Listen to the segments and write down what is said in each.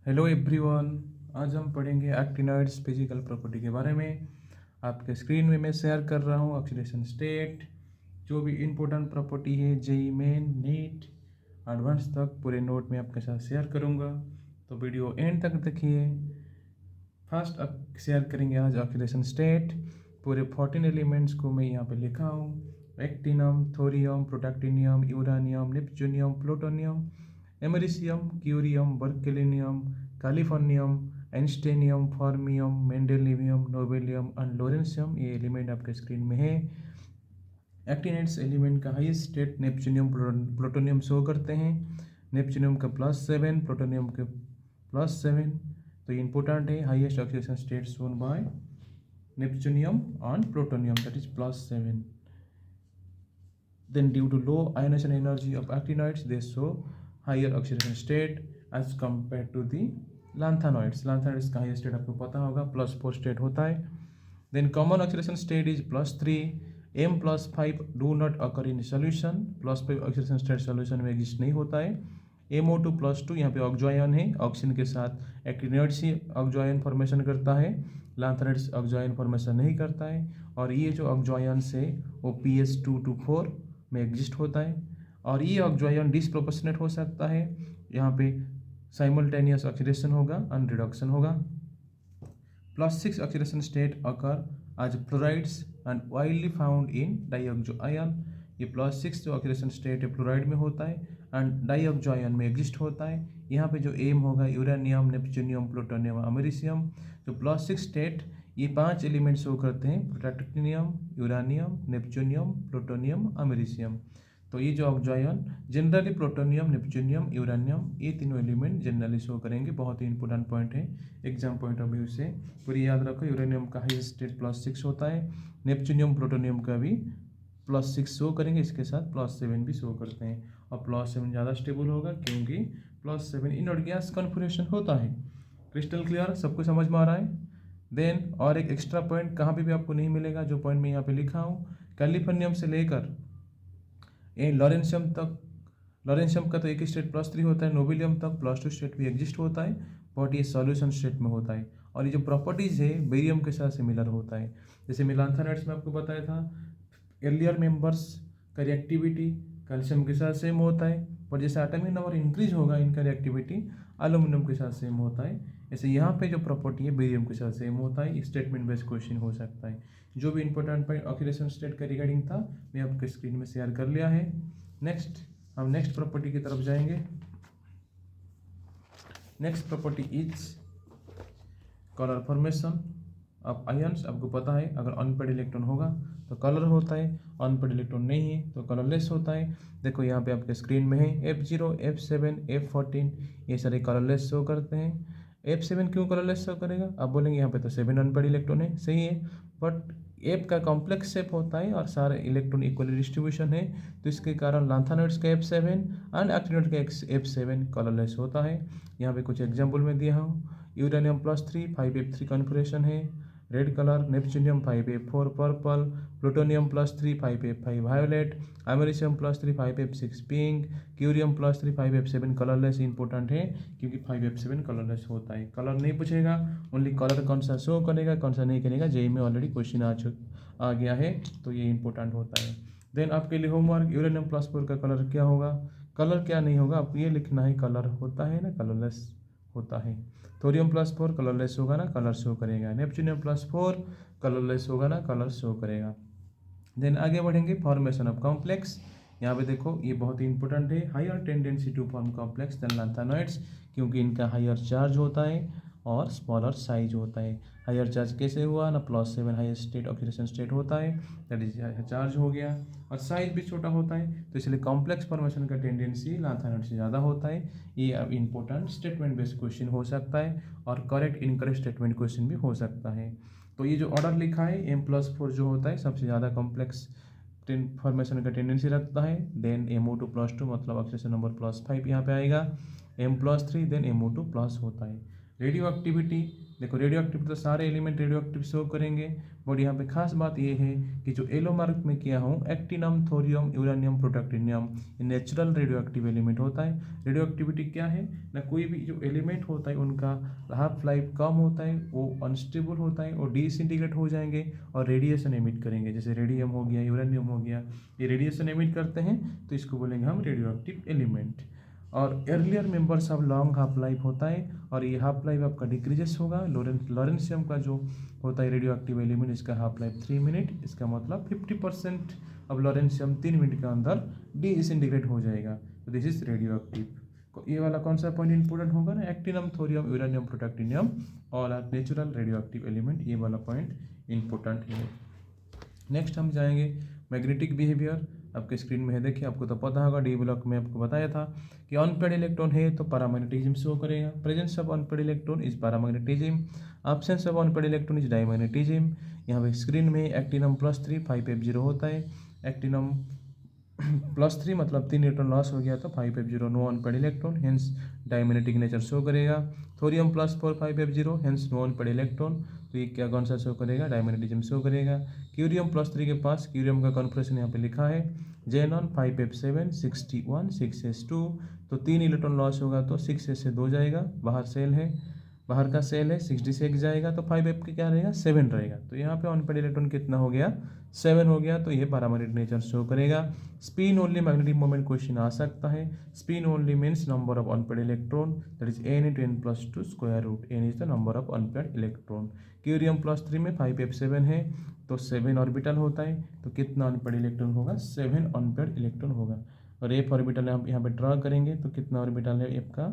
Hello everyone. आज हम पढ़ेंगे एक्टिनॉइड्स फिजिकल प्रॉपर्टी के बारे में। आपके स्क्रीन में मैं शेयर कर रहा हूँ ऑक्सीडेशन स्टेट, जो भी इम्पोर्टेंट प्रॉपर्टी है जेई मेन नीट एडवांस तक पूरे नोट में आपके साथ शेयर करूँगा, तो वीडियो एंड तक देखिए। फर्स्ट अब शेयर करेंगे आज ऑक्सीडेशन स्टेट। पूरे 14 एलिमेंट्स को मैं यहाँ पे लिखा हूँ: actinium, thorium, protactinium, uranium, neptunium, plutonium, americium, curium, berkelium, californium, einsteinium, fermium, mendelevium, nobelium and lawrencium. ये एलिमेंट आपके स्क्रीन में है। एक्टिनाइड्स एलिमेंट का highest state neptunium, plutonium show करते हैं। नेपच्यूनियम का +7, प्लूटोनियम के +7। तो ये इंपॉर्टेंट है। Highest oxidation state shown by neptunium and plutonium, that is +7. Then due to low ionization energy of actinides, they show higher oxidation state as compared to the lanthanoids. Lanthanoids का highest state आपको पता होगा, +4 state होता है। Then common oxidation state is +3. M+5 do not occur in solution. +5 oxidation state solution में exist नहीं होता है। MO2+2 यहाँ पे ऑक्जोआयन है, ऑक्सीजन के साथ एक्टिनॉइड्स ही ऑक्जोआयन फॉर्मेशन करता है, लैंथेनाइड्स ऑक्जोआयन फॉर्मेशन नहीं करता है। और ये जो ऑक्जोआयन्स है वो PS2 to 4 में एग्जिस्ट होता है। और ये ऑक्जोआयन डिसप्रोपोर्शनेट हो सकता है, यहाँ पे साइमल्टेनियस ऑक्सीडेशन होगा एंड रिडक्शन होगा। +6 oxidation state occur as fluorides and widely found in diazoion. ये +6 जो ऑक्सीडेशन स्टेट है फ्लोराइड में होता है एंड डाइऑक्सोआयन में एग्जिस्ट होता है। यहाँ पे जो एम होगा यूरेनियम, नेपच्यूनियम, प्लूटोनियम, अमेरिशियम। जो +6 स्टेट ये 5 एलिमेंट शो करते हैं: प्रोटैक्टिनियम, यूरानियम, नेपच्यूनियम, प्लूटोनियम, अमेरिशियम। तो ये जो ऑक्जोआयन जनरली प्लूटोनियम, नेपच्यूनियम, यूरानियम, ये तीनों एलिमेंट जनरली शो करेंगे। बहुत ही इंपॉर्टेंट पॉइंट है एग्जाम पॉइंट ऑफ व्यू से, पूरी याद रखो। यूरेनियम का हाई स्टेट +6 होता है, नेपच्यूनियम, प्लूटोनियम का भी +6 शो करेंगे, इसके साथ +7 भी शो करते हैं। और +7 ज़्यादा स्टेबल होगा क्योंकि +7 इनर्ट गैस कॉन्फिगरेशन होता है। क्रिस्टल क्लियर, सबको समझ में आ रहा है? देन और एक एक्स्ट्रा पॉइंट कहाँ पे भी आपको नहीं मिलेगा, जो पॉइंट मैं यहाँ पे लिखा हूँ, कैलिफोर्नियम से लेकर ये लॉरेंशियम तक। लॉरेंशियम का तो एक ही स्टेट +3 होता है, नोबेलियम तक +2 स्टेट भी एग्जिस्ट होता है, बट ये सॉल्यूशन स्टेट में होता है। और ये जो प्रॉपर्टीज़ है बेरियम के साथ सिमिलर होता है। जैसे मैं लैंथेनाइड्स में आपको बताया था, अर्लियर मेंबर्स का रिएक्टिविटी कैल्शियम के साथ सेम होता है, पर जैसे एटॉमिक नंबर इंक्रीज होगा इनका रिएक्टिविटी एल्यूमिनियम के साथ सेम होता है। ऐसे यहाँ पे जो प्रॉपर्टी है बेरियम के साथ सेम होता है। स्टेटमेंट बेस्ड क्वेश्चन हो सकता है। जो भी इंपॉर्टेंट पॉइंट ऑक्सीडेशन स्टेट का रिगार्डिंग था मैं आपके स्क्रीन में शेयर कर लिया है। नेक्स्ट हम नेक्स्ट प्रॉपर्टी की तरफ जाएंगे। Next property is colour formation of ions. आपको पता है अगर अनपेड इलेक्ट्रॉन होगा तो कलर होता है, अनपेड इलेक्ट्रॉन नहीं है तो कलरलेस होता है। देखो यहाँ पे आपके स्क्रीन में है F0, F7, F14, ये सारे कलरलेस शो करते हैं। F7 क्यों कलरलेस शो करेगा? आप बोलेंगे यहाँ पे तो 7 अनपेड इलेक्ट्रॉन है, सही है, बट F का कॉम्प्लेक्स शेप होता है और सारे इलेक्ट्रॉन इक्वली डिस्ट्रीब्यूशन है, तो इसके कारण लैंथेनाइड्स का F7 एंड एक्टिनाइड का F7 कलरलेस होता है। यहाँ पे कुछ एग्जाम्पल में दिया हूँ। यूरेनियम +3 5F3 कॉन्फिगरेशन है, red colour, neptunium 5F4 purple, plutonium +3 5F5 violet, americium +3 5F6 pink, curium +3 5F7 colourless. Important है क्योंकि 5F7 कलरलेस होता है। कलर नहीं पूछेगा, ओनली कलर कौन सा शो करेगा कौन सा नहीं करेगा, जेई में ऑलरेडी क्वेश्चन आ गया है, तो ये इंपॉर्टेंट होता है। देन आपके लिए होमवर्क, यूरेनियम +4 का कलर क्या होगा? कलर क्या नहीं होगा, आपको ये लिखना है, कलर होता है ना, कलरलेस होता है। थोरियम +4 कलरलेस होगा ना, कलर शो करेगा। नेपच्यूनियम +4 कलरलेस होगा ना, कलर शो करेगा। देन आगे बढ़ेंगे, फॉर्मेशन ऑफ कॉम्प्लेक्स। यहाँ पे देखो ये बहुत ही इंपॉर्टेंट है, higher tendency to form complex than lanthanides, क्योंकि इनका हायर चार्ज होता है और स्मॉलर साइज होता है। हायर चार्ज कैसे हुआ ना, +7 हायर स्टेट ऑक्सीडेशन स्टेट होता है, दैट इज चार्ज हो गया, और साइज भी छोटा होता है, तो इसलिए कॉम्प्लेक्स फॉर्मेशन का टेंडेंसी लैंथेनाइड से ज़्यादा होता है। ये अब इंपॉर्टेंट स्टेटमेंट बेस्ड क्वेश्चन हो सकता है और करेक्ट इनकरेक्ट स्टेटमेंट क्वेश्चन भी हो सकता है। तो ये जो ऑर्डर लिखा है M+4 जो होता है सबसे ज़्यादा कॉम्प्लेक्स फॉर्मेशन का टेंडेंसी रखता है। देन MO2+2 मतलब ऑक्सीडेशन नंबर +5 यहाँ पे आएगा। M+3 देन MO2+ होता है। रेडियो एक्टिविटी देखो रेडियो एक्टिव तो सारे एलिमेंट रेडियो एक्टिव शो करेंगे, बट यहाँ पे खास बात ये है कि जो येलो मार्क में किया हूँ एक्टिनम, थोरियम, यूरेनियम, प्रोटैक्टिनियम, ये नेचुरल रेडियो एक्टिव एलिमेंट होता है। रेडियो एक्टिविटी क्या है ना, कोई भी जो एलिमेंट होता है उनका हाफ लाइफ कम होता है, वो अनस्टेबल होता है, वो डिसइंटीग्रेट हो जाएंगे और रेडिएशन एमिट करेंगे। जैसे रेडियम हो गया, यूरेनियम हो गया, ये रेडिएशन एमिट करते हैं, तो इसको बोलेंगे हम रेडियो एक्टिव एलिमेंट। और earlier members of long half life होता है, और ये हाफ लाइफ आपका डिक्रीजेस होगा। लॉरेंशियम का जो होता है रेडियो एक्टिव एलिमेंट, इसका हाफ लाइफ 3 मिनट, इसका मतलब 50% अब लॉरेंशियम 3 मिनट के अंदर डिसइंटीग्रेट हो जाएगा। तो दिस इज रेडियो एक्टिव। ये वाला कौन सा पॉइंट इंपॉर्टेंट होगा ना, actinium, thorium, uranium, protactinium all are natural radioactive element, ये वाला पॉइंट इंपॉर्टेंट है। नेक्स्ट हम जाएंगे मैग्नेटिक बिहेवियर। आपके स्क्रीन में है, देखिए आपको तो पता होगा, डी ब्लॉक में आपको बताया था कि अनपेड इलेक्ट्रॉन है तो पैरामैग्नेटिज्म शो करेगा। Presence of unpaired electron is paramagnetism, absence of unpaired electron is diamagnetism. यहाँ पे स्क्रीन में एक्टिनम +3 5F0 होता है, एक्टिनम +3 मतलब 3 इलेक्ट्रॉन लॉस हो गया तो 5F0 no unpaired electron, hence diamagnetic nature show करेगा। Thorium +4 5F0 hence no unpaired electron, तो ये क्या कौन सा शो करेगा, डायमैग्नेटिज्म शो करेगा। क्यूरियम +3 के पास क्यूरियम का कॉन्फिगरेशन यहाँ पे लिखा है, जेनॉन 5F7 61 6s2, तो 3 इलेक्ट्रॉन लॉस होगा तो 6s से 2 जाएगा, बाहर सेल है, बाहर का सेल है, 6d से 1 जाएगा तो 5F के क्या रहेगा, 7 रहेगा। तो यहाँ पे अनपेड इलेक्ट्रॉन कितना हो गया, 7 हो गया, तो ये पैरामैग्नेटिक नेचर शो करेगा। Spin only magnetic moment question आ सकता है। Spin only means number of unpaired electron, that is n × n+2 square root, n is the number of unpaired electron. Curium +3 में 5F7 है तो 7 ऑर्बिटल होता है, तो कितना अनपेड इलेक्ट्रॉन होगा, 7 अनपेड इलेक्ट्रॉन होगा। और एफ ऑर्बिटल हम यहाँ पे ड्रा करेंगे तो कितना ऑर्बिटल है एफ का,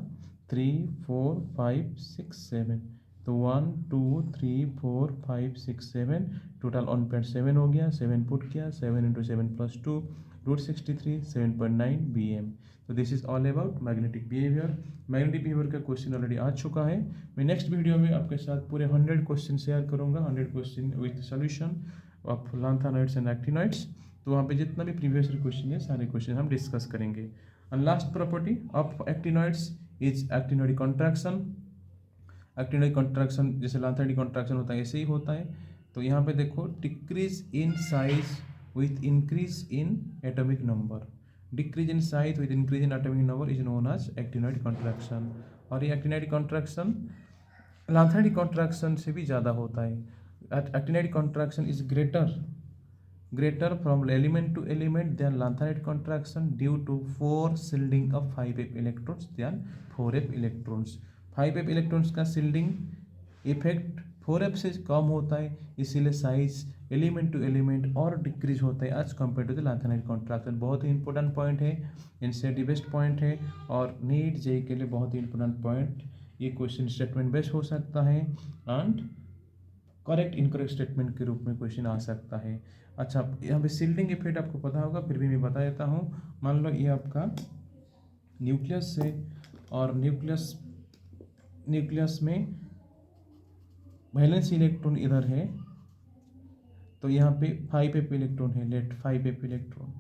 3 4 5 6 7, तो 1 2 3 4 5 6 7, टोटल अनपेड 7 हो गया, 7 पुट किया, 7 × 7 + 2 √63 7.9 bm। तो this is all about magnetic behaviour. Magnetic behaviour का क्वेश्चन ऑलरेडी आ चुका है। मैं नेक्स्ट वीडियो में आपके साथ पूरे 100 क्वेश्चन शेयर करूंगा, 100 question with solution of lanthanoids and actinoids. तो वहाँ पे जितना भी प्रीवियस क्वेश्चन है सारे क्वेश्चन हम डिस्कस करेंगे। And last property of actinoids is actinoid contraction. Actinoid contraction जैसे लैंथेनॉइड कॉन्ट्रैक्शन होता है ऐसे ही होता है। तो यहाँ पे देखो, decrease in size with increase in atomic number, decrease in size with increase in atomic number is known as actinoid contraction। और ये actinoid contraction lanthanide contraction से भी ज़्यादा होता है। actinoid contraction is greater from element to element than lanthanide contraction due to 4 shielding of 5F electrons than 4F electrons। 5F electrons का shielding effect 4F से कम होता है, इसीलिए साइज एलिमेंट टू एलिमेंट और डिक्रीज होता है as compare to the lanthanide contraction. बहुत ही इंपॉर्टेंट पॉइंट है, एनसीईआरटी बेस्ट पॉइंट है, और नीट जेई के लिए बहुत ही इंपॉर्टेंट पॉइंट। ये क्वेश्चन स्टेटमेंट बेस्ड हो सकता है एंड करेक्ट इनकरेक्ट स्टेटमेंट के रूप में क्वेश्चन आ सकता है। अच्छा, यहाँ पे सील्डिंग इफेक्ट आपको पता होगा, फिर भी मैं बता देता हूँ। मान लो ये आपका न्यूक्लियस है, और न्यूक्लियस में वैलेंस इलेक्ट्रॉन इधर है, तो यहाँ पे 5F इलेक्ट्रॉन है, late 5F electron.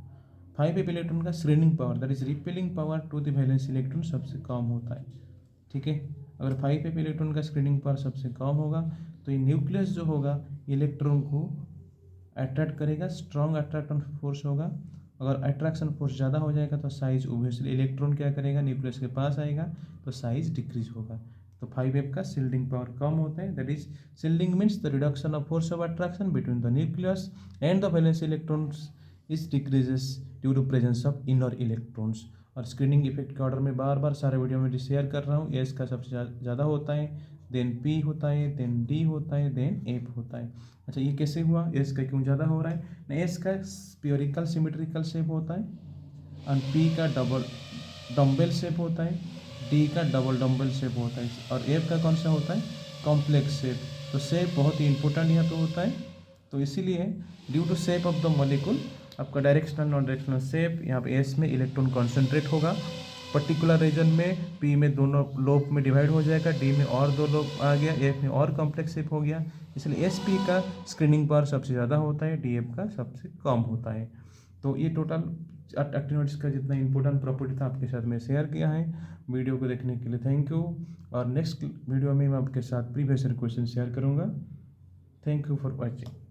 5F electron का screening power, that is repelling power to the valence electron सबसे कम होता है। ठीक है, अगर 5F इलेक्ट्रॉन का स्क्रीनिंग पावर सबसे कम होगा तो ये न्यूक्लियस जो होगा इलेक्ट्रॉन को अट्रैक्ट करेगा, स्ट्रॉन्ग अट्रैक्शन फोर्स होगा। अगर अट्रैक्शन फोर्स ज़्यादा हो जाएगा तो साइज ओब्वियसली इलेक्ट्रॉन क्या करेगा, न्यूक्लियस के पास आएगा तो साइज डिक्रीज होगा। तो 5F का शिल्डिंग पावर कम होता है, that is shielding means the reduction of force of attraction between the nucleus and the valence electrons is decreases due to presence of inner electrons. और स्क्रीनिंग इफेक्ट के order में बार बार सारे video में share कर रहा हूँ। एस का सबसे ज़्यादा होता है, देन पी होता है, देन डी होता है, देन एफ होता है। अच्छा, ये कैसे हुआ, एस का क्यों ज़्यादा हो रहा है ना, एस का स्फीयरिकल सिमेट्रिकल शेप होता है, और पी का डबल डम्बल शेप होता है, डी का डबल डम्बल शेप होता है, और एफ का कौन सा होता है, कॉम्प्लेक्स शेप। तो शेप बहुत ही इंपॉर्टेंट यहाँ पे होता है। तो इसीलिए due to shape of the molecule आपका डायरेक्शनल नॉन डायरेक्शनल शेप, यहाँ पे एस में इलेक्ट्रॉन कॉन्सेंट्रेट होगा पर्टिकुलर रीजन में, पी में दोनों लोब में डिवाइड हो जाएगा, डी में और 2 लोब आ गया, एफ में और कॉम्प्लेक्स शेप हो गया। इसलिए एस पी का स्क्रीनिंग पावर सबसे ज़्यादा होता है, डी एफ का सबसे कम होता है। तो ये टोटल एक्टिनोइड्स का जितना इंपॉर्टेंट प्रॉपर्टी था आपके साथ में शेयर किया है। वीडियो को देखने के लिए थैंक यू। और नेक्स्ट वीडियो में मैं आपके साथ प्रीवियस ईयर क्वेश्चन शेयर करूँगा। Thank you for watching.